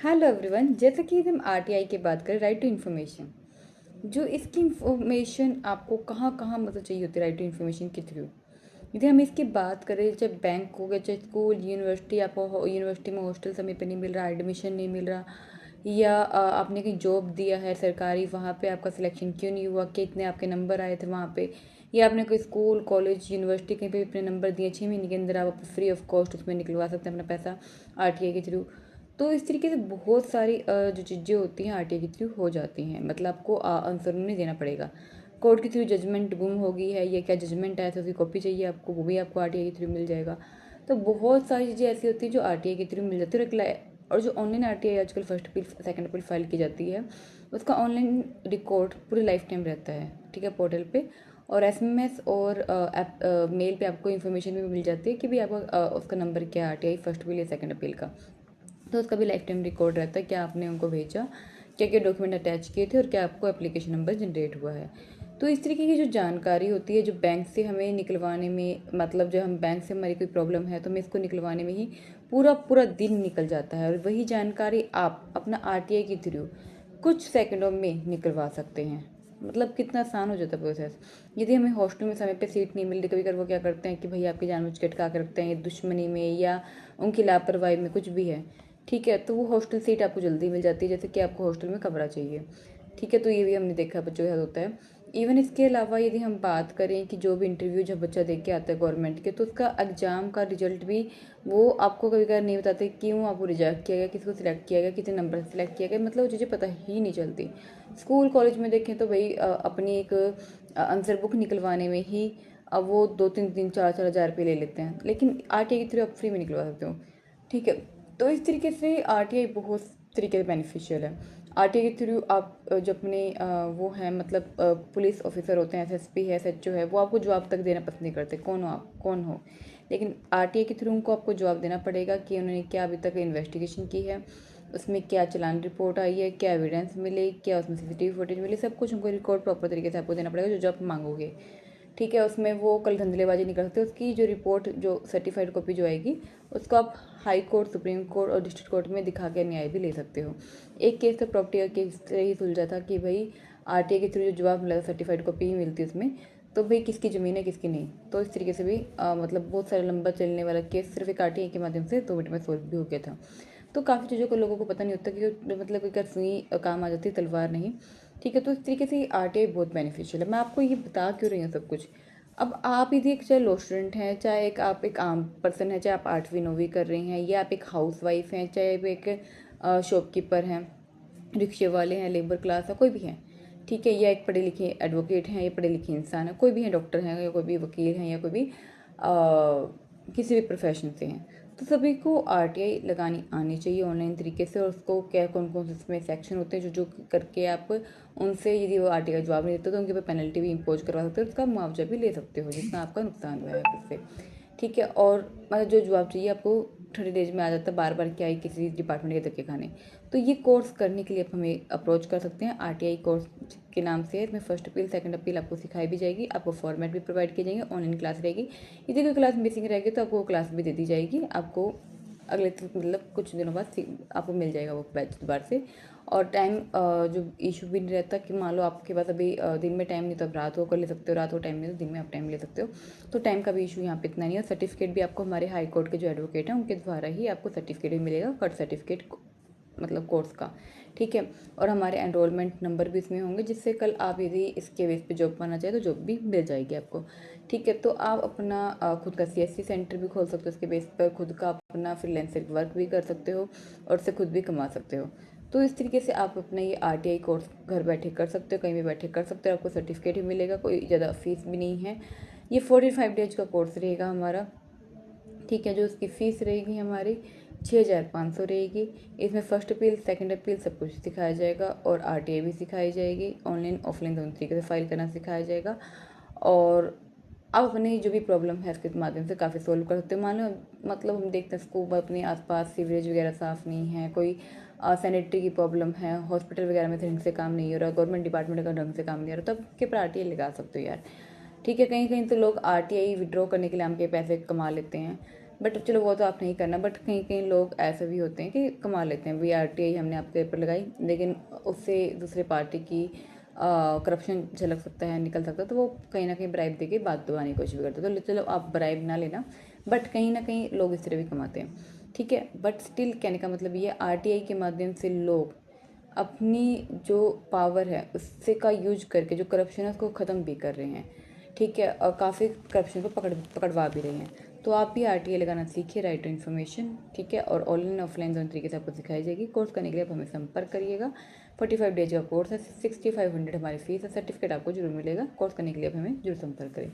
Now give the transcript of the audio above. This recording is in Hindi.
हेलो एवरीवन, जैसे कि हम आरटीआई की बात करें, राइट टू इन्फॉर्मेशन। जो इसकी इंफॉर्मेशन आपको कहाँ कहाँ मतलब चाहिए होती है राइट टू इन्फॉर्मेशन के थ्रू। यदि हम इसकी बात करें, चाहे बैंक हो गया, चाहे स्कूल, यूनिवर्सिटी, आपको यूनिवर्सिटी में हॉस्टल समय पे नहीं मिल रहा, एडमिशन नहीं मिल रहा, या आपने कहीं जॉब दिया है सरकारी, वहाँ पे आपका सिलेक्शन क्यों नहीं हुआ, कितने आपके नंबर आए थे वहाँ पे, या आपने कोई स्कूल, कॉलेज, यूनिवर्सिटी कहीं पे अपने नंबर दिए, 6 महीने के अंदर आप फ्री ऑफ कॉस्ट उसमें निकलवा सकते हैं अपना पैसा आरटीआई के थ्रू। तो इस तरीके से बहुत सारी जो चीज़ें होती हैं आरटीआई के थ्रू हो जाती हैं। मतलब आपको आंसर नहीं देना पड़ेगा। कोर्ट के थ्रू जजमेंट गुम हो गई है, या क्या जजमेंट आया था उसकी कॉपी चाहिए आपको, वो भी आपको आरटीआई के थ्रू मिल जाएगा। तो बहुत सारी चीज़ें ऐसी होती हैं जो आरटीआई के थ्रू मिल जाती है। और जो ऑनलाइन आरटीआई आजकल first appeal second appeal file की जाती है, उसका ऑनलाइन रिकॉर्ड पूरे लाइफ टाइम रहता है, ठीक है, पोर्टल पे। और एसएमएस और मेल पे आपको इन्फॉर्मेशन भी मिल जाती है कि भी आपका उसका नंबर क्या है, आरटीआई फर्स्ट अपील या सेकंड अपील का। तो उसका भी लाइफ टाइम रिकॉर्ड रहता है, क्या आपने उनको भेजा, क्या क्या डॉक्यूमेंट अटैच किए थे, और क्या आपको एप्लीकेशन नंबर जनरेट हुआ है। तो इस तरीके की जो जानकारी होती है, जो बैंक से हमें निकलवाने में, मतलब जो हम बैंक से हमारी कोई प्रॉब्लम है तो हमें इसको निकलवाने में ही पूरा पूरा दिन निकल जाता है, और वही जानकारी आप अपना आरटीआई के थ्रू कुछ सेकंडों में निकलवा सकते हैं। मतलब कितना आसान हो जाता है प्रोसेस। यदि हमें हॉस्टल में समय पे सीट नहीं मिल रही, कभी कभी वो क्या करते हैं कि भाई आपकी जानबूझ के अटका कर रखते हैं, दुश्मनी में या उनकी लापरवाही में, कुछ भी है, ठीक है, तो वो हॉस्टल सीट आपको जल्दी मिल जाती है, जैसे कि आपको हॉस्टल में कमरा चाहिए, ठीक है। तो ये भी हमने देखा बच्चों के साथ होता है। इवन इसके अलावा यदि हम बात करें कि जो भी इंटरव्यू जब बच्चा देख के आता है गवर्नमेंट के, तो उसका एग्जाम का रिजल्ट भी वो आपको कभी कभी नहीं बताते क्यों आपको रिजेक्ट किया गया, किसको सिलेक्ट किया गया, कितने नंबर से सिलेक्ट किया गया, मतलब वो चीज़ें पता ही नहीं चलती। स्कूल कॉलेज में देखें तो भाई अपनी एक आंसर बुक निकलवाने में ही अब वो 2-3-4-4 हज़ार रुपये ले लेते हैं, लेकिन आरटीआई के थ्रू आप फ्री में निकलवा सकते हो, ठीक है। तो इस तरीके से आरटीआई बहुत तरीके से बेनिफिशियल है। आरटीआई के थ्रू आप जो अपने वो हैं, मतलब पुलिस ऑफिसर होते हैं, एसएसपी है, एसएचओ है, वो आपको जवाब तक देना पसंद नहीं करते, कौन हो आप, कौन हो। लेकिन आरटीआई के थ्रू उनको आपको जवाब देना पड़ेगा कि उन्होंने क्या अभी तक इन्वेस्टिगेशन की है, उसमें क्या चालान रिपोर्ट आई है, क्या एविडेंस मिले, क्या उसमें सीसीटीवी फुटेज मिली, सब कुछ उनको रिकॉर्ड प्रॉपर तरीके से आपको देना पड़ेगा, जो जो आप मांगोगे, ठीक है। उसमें वो कल धंधलेबाजी नहीं कर सकते। उसकी जो रिपोर्ट, जो सर्टिफाइड कॉपी जो आएगी, उसको आप हाई कोर्ट, सुप्रीम कोर्ट और डिस्ट्रिक्ट कोर्ट में दिखा के न्याय भी ले सकते हो। एक केस तो प्रॉपर्टी का केस से ही सुलझा था कि भाई आरटीआई के थ्रू जो जवाब मिला था, सर्टिफाइड कॉपी ही मिलती है उसमें, तो भाई किसकी ज़मीन है किसकी नहीं। तो इस तरीके से भी मतलब बहुत सारा लंबा चलने वाला केस सिर्फ एक आरटीआई के माध्यम से 2 मिनट में सोल्व भी हो गया था। तो काफ़ी चीज़ों को लोगों को पता नहीं होता कि मतलब एक सुई काम आ जाती है, तलवार नहीं, ठीक है। तो इस तरीके से आरटीआई बहुत बेनिफिशियल है। मैं आपको ये बता क्यों रही हूँ सब कुछ। अब आप यदि एक चाहे लॉ स्टूडेंट हैं, चाहे एक आप एक आम पर्सन है, चाहे आप 8वीं 9वीं कर रही हैं, या आप एक हाउस वाइफ हैं, चाहे आप एक शॉपकीपर हैं, रिक्शे वाले हैं, लेबर क्लास है, कोई भी है, ठीक है, या एक पढ़े लिखे एडवोकेट हैं, या पढ़े लिखे इंसान है, कोई भी है, डॉक्टर हैं, या कोई भी वकील हैं, या कोई भी किसी भी प्रोफेशन से हैं, तो सभी को आरटीआई लगानी आनी चाहिए ऑनलाइन तरीके से। और उसको क्या, कौन कौन से उसमें सेक्शन होते हैं जो जो करके आप उनसे, यदि वो आरटीआई का जवाब नहीं देते तो उनके ऊपर पेनल्टी भी इम्पोज करवा सकते हो, उसका मुआवजा भी ले सकते हो जितना आपका नुकसान हुआ है उससे, ठीक है। और मतलब जो जवाब चाहिए आपको 30 डेज में आ जाता है, बार बार क्या है किसी डिपार्टमेंट के धक्के खाने। तो ये कोर्स करने के लिए आप हमें अप्रोच कर सकते हैं। आरटीआई कोर्स के नाम से है, इसमें फर्स्ट अपील सेकंड अपील आपको सिखाई भी जाएगी, आपको फॉर्मेट भी प्रोवाइड किए जाएंगे, ऑनलाइन क्लास रहेगी। यदि कोई क्लास मिसिंग रहेगी तो आपको क्लास भी दे दी जाएगी, आपको अगले मतलब कुछ दिनों बाद आपको मिल जाएगा वो बैच दोबारा से। और टाइम जो इशू भी नहीं रहता कि मान लो आपके पास अभी दिन में टाइम नहीं तो आप रात को कर ले सकते हो, रात को टाइम नहीं तो दिन में आप टाइम ले सकते हो। तो टाइम का भी इशू यहाँ पे इतना नहीं है। सर्टिफिकेट भी आपको हमारे हाई कोर्ट के जो एडवोकेट हैं उनके द्वारा ही आपको सर्टिफिकेट भी मिलेगा, कट सर्टिफिकेट मतलब कोर्स का, ठीक है। और हमारे एनरोलमेंट नंबर भी इसमें होंगे, जिससे कल आप यदि इसके बेस पे जॉब पाना चाहे तो जॉब भी मिल जाएगी आपको, ठीक है। तो आप अपना खुद का सीएससी सेंटर भी खोल सकते हो, उसके बेस पर खुद का अपना फ्रीलांसर वर्क भी कर सकते हो और उससे खुद भी कमा सकते हो। तो इस तरीके से आप अपना ये आरटीआई कोर्स घर बैठे कर सकते हो, कहीं भी बैठे कर सकते हो, आपको सर्टिफिकेट भी मिलेगा, कोई ज़्यादा फीस भी नहीं है। ये 45 डेज का कोर्स रहेगा हमारा, ठीक है। जो उसकी फ़ीस रहेगी हमारी 6,500 रहेगी। इसमें फर्स्ट अपील सेकंड अपील सब कुछ सिखाया जाएगा, और आरटीआई भी सिखाई जाएगी, ऑनलाइन ऑफलाइन दोनों तरीके से फाइल करना सिखाया जाएगा। और आप अपनी जो भी प्रॉब्लम है इसके माध्यम से काफ़ी सोल्व कर सकते हो। मान लो मतलब हम देखते हैं स्कूल अपने आसपास सीवरेज वगैरह साफ़ नहीं है, कोई सैनिटरी की प्रॉब्लम है, हॉस्पिटल वगैरह में ढंग से काम नहीं हो रहा, गवर्नमेंट डिपार्टमेंट का ढंग से काम नहीं हो रहा, तब के पर आरटीआई लगा सकते हो यार, ठीक है। कहीं कहीं तो लोग आरटीआई विड्रॉ करने के लिए आपके पैसे कमा लेते हैं, बट चलो वो तो आप नहीं करना, बट कहीं कहीं लोग ऐसे भी होते हैं कि कमा लेते हैं, भाई RTI हमने आपके पेपर लगाई, लेकिन उससे दूसरे पार्टी की करप्शन झलक सकता है, निकल सकता है, तो वो कहीं ना कहीं ब्राइब देके बात दबाने की कोशिश भी करते हैं। तो चलो आप ब्राइब ना लेना, बट कहीं ना कहीं लोग इस तरह भी कमाते हैं, ठीक है। बट स्टिल कहने का मतलब ये RTI के माध्यम से लोग अपनी जो पावर है उससे का यूज करके जो करप्शन है उसको ख़त्म भी कर रहे हैं, ठीक है, और काफ़ी करप्शन को पकड़वा भी रहे हैं। तो आप भी RTI लगाना सीखिए, राइट टू इन्फॉर्मेशन, ठीक है। और ऑनलाइन ऑफलाइन दोनों तरीके से आपको सिखाई जाएगी। कोर्स करने के लिए आप हमें संपर्क करिएगा। 45 डेज का कोर्स है, 6500 हमारी फीस है, सर्टिफिकेट आपको जरूर मिलेगा। कोर्स करने के लिए आप हमें जरूर संपर्क करें।